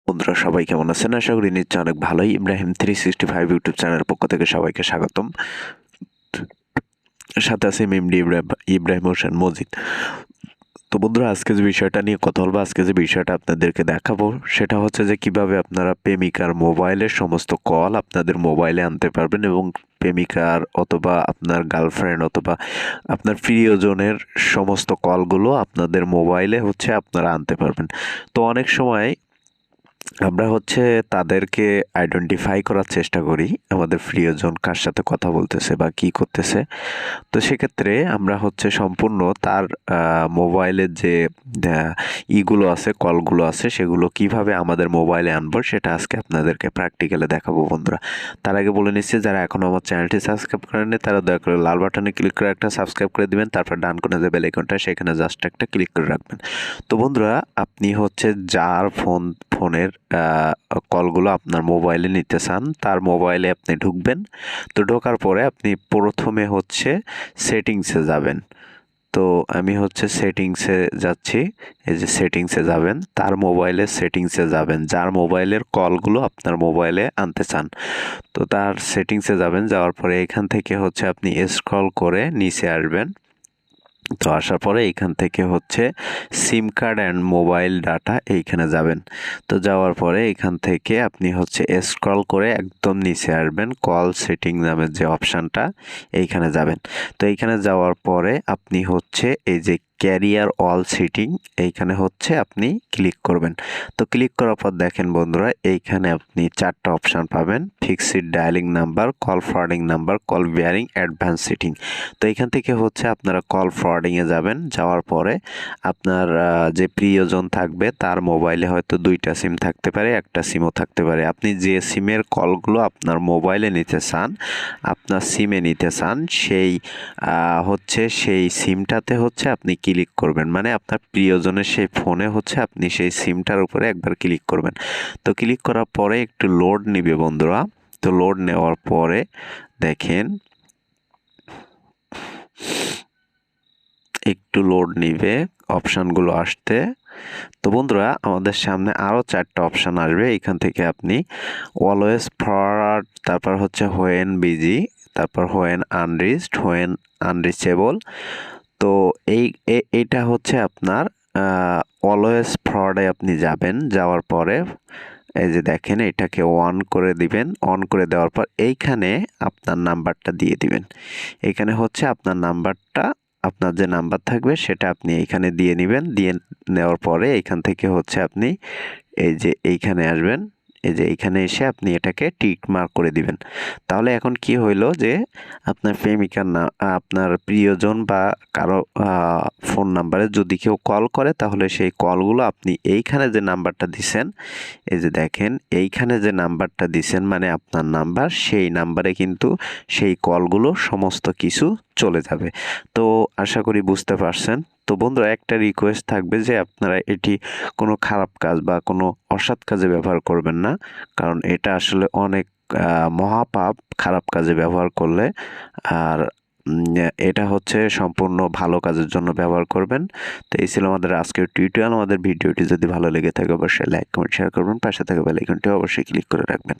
বন্ধুরা সবাই কেমন আছেন? আশা করি নিশ্চয় অনেক ভালোই। ইব্রাহিম 365 ইউটিউব চ্যানেলের পক্ষ থেকে সবাইকে স্বাগতম। সাথে আছে এমডি ইব্রাহিম হোসেন মজিদ। তো বন্ধুরা, আজকে যে বিষয়টা নিয়ে কথা বলবো, আজকে যে বিষয়টা আপনাদেরকে দেখাবো সেটা হচ্ছে যে কিভাবে আপনারা প্রেমিকার মোবাইলের সমস্ত কল আপনাদের মোবাইলে আনতে পারবেন এবং প্রেমিকার অথবা আপনার গার্লফ্রেন্ড অথবা আপনার প্রিয়জনের সমস্ত কলগুলো আপনাদের মোবাইলে হচ্ছে আপনারা আনতে পারবেন। তো অনেক সময় আমরা হচ্ছে তাদেরকে আইডেন্টিফাই করার চেষ্টা করি আমাদের প্রিয়জন কার সাথে কথা বলতেছে বা কি করতেছে। তো সেক্ষেত্রে আমরা হচ্ছে সম্পূর্ণ তার মোবাইলের যে ইগুলো আছে, কলগুলো আছে, সেগুলো কিভাবে আমাদের মোবাইলে আনবো সেটা আজকে আপনাদেরকে প্র্যাকটিক্যালে দেখাবো বন্ধুরা। তার আগে বলে নিচ্ছি, যারা এখনও আমার চ্যানেলটি সাবস্ক্রাইব করেননি তারা দয়া করে লাল বাটনে ক্লিক করে একটা সাবস্ক্রাইব করে দিবেন, তারপর ডান কোণে যে বেল আইকনটা সেখানে জাস্ট একটা ক্লিক করে রাখবেন। তো বন্ধুরা, আপনি হচ্ছে যার ফোনের কলগুলো আপনার মোবাইলে নিতে চান তার মোবাইলে আপনি ঢুকবেন। তো ঢোকার পরে আপনি প্রথমে হচ্ছে সেটিংসে যাবেন। তো আমি হচ্ছে সেটিংসে যাচ্ছি। এই যে সেটিংসে যাবেন, তার মোবাইলের সেটিংসে যাবেন, যার মোবাইলের কলগুলো আপনার মোবাইলে আনতে চান। তো তার সেটিংসে যাবেন, যাওয়ার পরে এখান থেকে হচ্ছে আপনি স্ক্রল করে নিচে আসবেন। তো আসার পরে এইখান থেকে হচ্ছে সিম কার্ড অ্যান্ড মোবাইল ডাটা এইখানে যাবেন। তো যাওয়ার পরে এখান থেকে আপনি হচ্ছে স্ক্রল করে একদম নিচে আসবেন, কল সেটিং নামের যে অপশানটা এইখানে যাবেন। তো এইখানে যাওয়ার পরে আপনি হচ্ছে এই যে ক্যারিয়ার অল সেটিং এইখানে হচ্ছে আপনি ক্লিক করবেন। তো ক্লিক করার পর দেখেন বন্ধুরা, এইখানে আপনি 4টা অপশান পাবেন: fixed dialling number, call forwarding number, call bearing, advance setting. তো এইখান থেকে হচ্ছে আপনারা কল ফরওয়ার্ডিংয়ে যাবেন। যাওয়ার পরে আপনার যে প্রিয়জন থাকবে তার মোবাইলে হয়তো 2টা সিম থাকতে পারে, একটা সিমও থাকতে পারে। আপনি যে সিমের কলগুলো আপনার মোবাইলে নিতে চান, আপনার সিমে নিতে চান, সেই সিমটাতে হচ্ছে আপনি ক্লিক করবেন। মানে আপনার প্রিয়জনের সেই ফোনে হচ্ছে আপনি সেই সিমটার উপরে একবার ক্লিক করবেন। তো ক্লিক করার পরে একটু লোড নিবে বন্ধুরা। তো লোড নেওয়ার পরে দেখেন একটু লোড নিবে অপশানগুলো আসতে। তো বন্ধুরা, আমাদের সামনে আরও 4টা অপশান আসবে। এখান থেকে আপনি অলওয়েজ ফরওয়ার্ড, তারপর হচ্ছে হোয়েন বিজি, তারপর হোয়েন আনরিচড, হোয়েন আনরিচেবল। তো এইটা হচ্ছে আপনার অলওয়েজ ফরওয়ার্ডে আপনি যাবেন। যাওয়ার পরে এই যে দেখেন, এটাকে অন করে দিবেন। অন করে দেওয়ার পর এইখানে আপনার নাম্বারটা দিয়ে দিবেন। এখানে হচ্ছে আপনার নাম্বারটা, আপনার যে নাম্বার থাকবে সেটা আপনি এইখানে দিয়ে নেবেন। দিয়ে নেওয়ার পরে এইখান থেকে হচ্ছে আপনি এই যে এইখানে আসবেন। এই যে এইখানে এসে আপনি এটাকে টিক মার্ক করে দিবেন। তাহলে এখন কি হইলো যে আপনার প্রেমিকার না, আপনার প্রিয়জন বা কারো ফোন নাম্বারে যদি কেউ কল করে তাহলে সেই কলগুলো আপনি এইখানে যে নাম্বারটা দিছেন, এই যে দেখেন এইখানে যে নাম্বারটা দিছেন মানে আপনার নাম্বার, সেই নাম্বারে কিন্তু সেই কলগুলো সমস্ত কিছু চলে যাবে। তো আশা করি বুঝতে পারছেন। তো বন্ধুরা, একটা রিকোয়েস্ট থাকবে যে আপনারা এটি কোনো খারাপ কাজ বা কোনো অসৎ কাজে ব্যবহার করবেন না, কারণ এটা আসলে অনেক মহাপাপ খারাপ কাজে ব্যবহার করলে। আর এটা হচ্ছে সম্পূর্ণ ভালো কাজের জন্য ব্যবহার করবেন। তো এই ছিল আমাদের আজকের টিউটোরিয়াল। আমাদের ভিডিওটি যদি ভালো লেগে থাকে অবশ্যই লাইক, কমেন্ট, শেয়ার করবেন। পাশে থাকা বেল আইকনটি অবশ্যই ক্লিক করে রাখবেন।